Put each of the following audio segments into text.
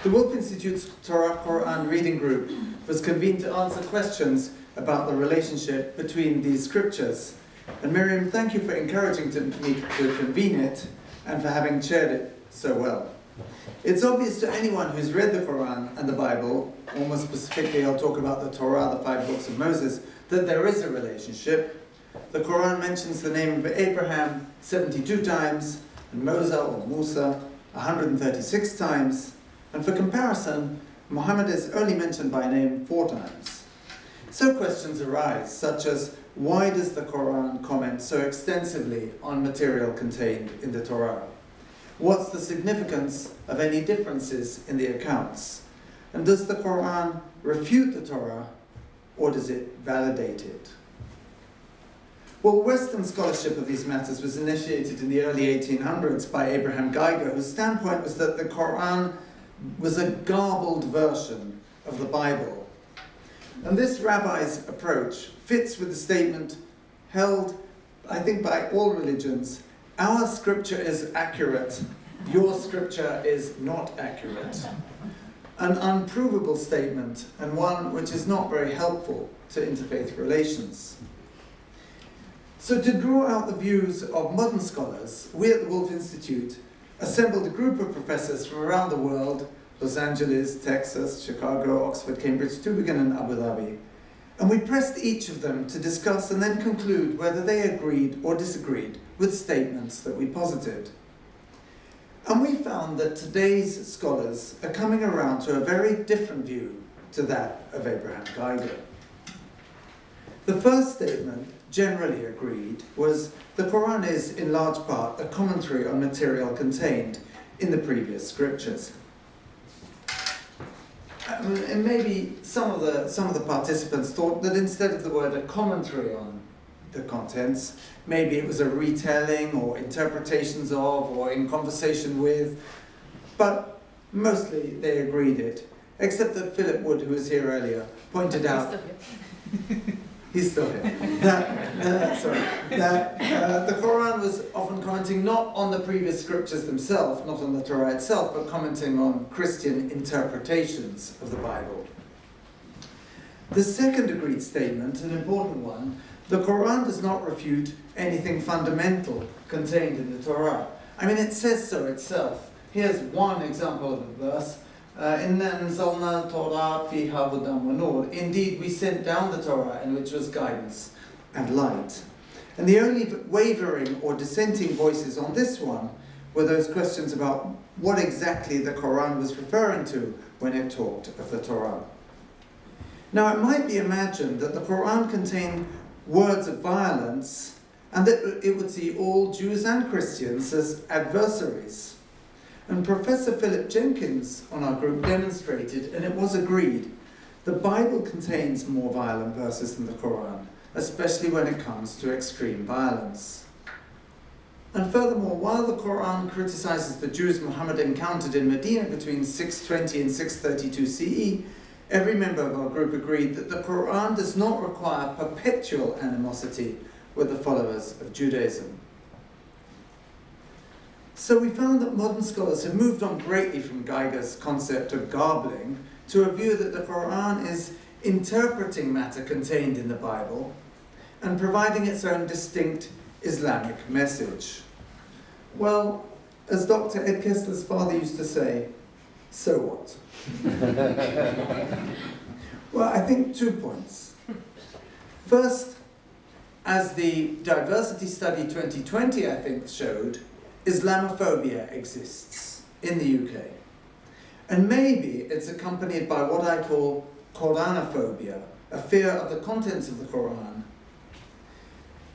The Woolf Institute's Torah Qur'an reading group was convened to answer questions about the relationship between these scriptures. And Miriam, thank you for encouraging me to convene it and for having chaired it so well. It's obvious to anyone who's read the Qur'an and the Bible, or more specifically I'll talk about the Torah, the 5 books of Moses, that there is a relationship. The Qur'an mentions the name of Abraham 72 times, and Moses or Musa 136 times, and for comparison, Muhammad is only mentioned by name 4 times. So questions arise, such as, why does the Qur'an comment so extensively on material contained in the Torah? What's the significance of any differences in the accounts? And does the Qur'an refute the Torah, or does it validate it? Well, Western scholarship of these matters was initiated in the early 1800s by Abraham Geiger, whose standpoint was that the Qur'an was a garbled version of the Bible. And this rabbi's approach fits with the statement held, I think, by all religions: our scripture is accurate, your scripture is not accurate. An unprovable statement, and one which is not very helpful to interfaith relations. So to draw out the views of modern scholars, we at the Woolf Institute assembled a group of professors from around the world: Los Angeles, Texas, Chicago, Oxford, Cambridge, Tübingen, and Abu Dhabi. And we pressed each of them to discuss and then conclude whether they agreed or disagreed with statements that we posited. And we found that today's scholars are coming around to a very different view to that of Abraham Geiger. The first statement, generally agreed, was the Qur'an is, in large part, a commentary on material contained in the previous scriptures. And maybe some of the participants thought that instead of the word a commentary on the contents, maybe it was a retelling or interpretations of or in conversation with, but mostly they agreed it, except that Philip Wood, who was here earlier, pointed out he's still here. That the Qur'an was often commenting not on the previous scriptures themselves, not on the Torah itself, but commenting on Christian interpretations of the Bible. The second agreed statement, an important one: the Qur'an does not refute anything fundamental contained in the Torah. I mean, it says so itself. Here's one example of a verse. Indeed, we sent down the Torah, in which was guidance and light. And the only wavering or dissenting voices on this one were those questions about what exactly the Qur'an was referring to when it talked of the Torah. Now, it might be imagined that the Qur'an contained words of violence and that it would see all Jews and Christians as adversaries. And Professor Philip Jenkins on our group demonstrated, and it was agreed, the Bible contains more violent verses than the Qur'an, especially when it comes to extreme violence. And furthermore, while the Qur'an criticizes the Jews Muhammad encountered in Medina between 620 and 632 CE, every member of our group agreed that the Qur'an does not require perpetual animosity with the followers of Judaism. So we found that modern scholars have moved on greatly from Geiger's concept of garbling to a view that the Qur'an is interpreting matter contained in the Bible and providing its own distinct Islamic message. Well, as Dr. Ed Kessler's father used to say, so what? Well, I think 2 points. First, as the Diversity Study 2020, I think, showed, Islamophobia exists in the UK. And maybe it's accompanied by what I call Qur'anophobia, a fear of the contents of the Qur'an.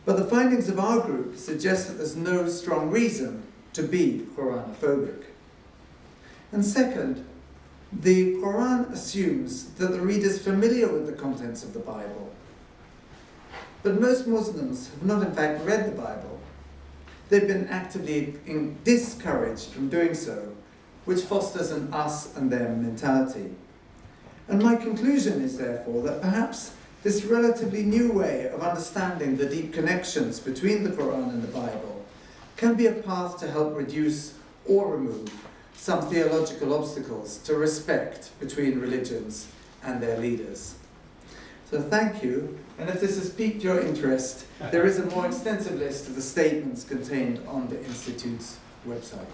But the findings of our group suggest that there's no strong reason to be Qur'anophobic. And second, the Qur'an assumes that the reader is familiar with the contents of the Bible. But most Muslims have not in fact read the Bible. They've been actively discouraged from doing so, which fosters an us and them mentality. And my conclusion is therefore that perhaps this relatively new way of understanding the deep connections between the Qur'an and the Bible can be a path to help reduce or remove some theological obstacles to respect between religions and their leaders. So thank you, and if this has piqued your interest, there is a more extensive list of the statements contained on the Institute's website.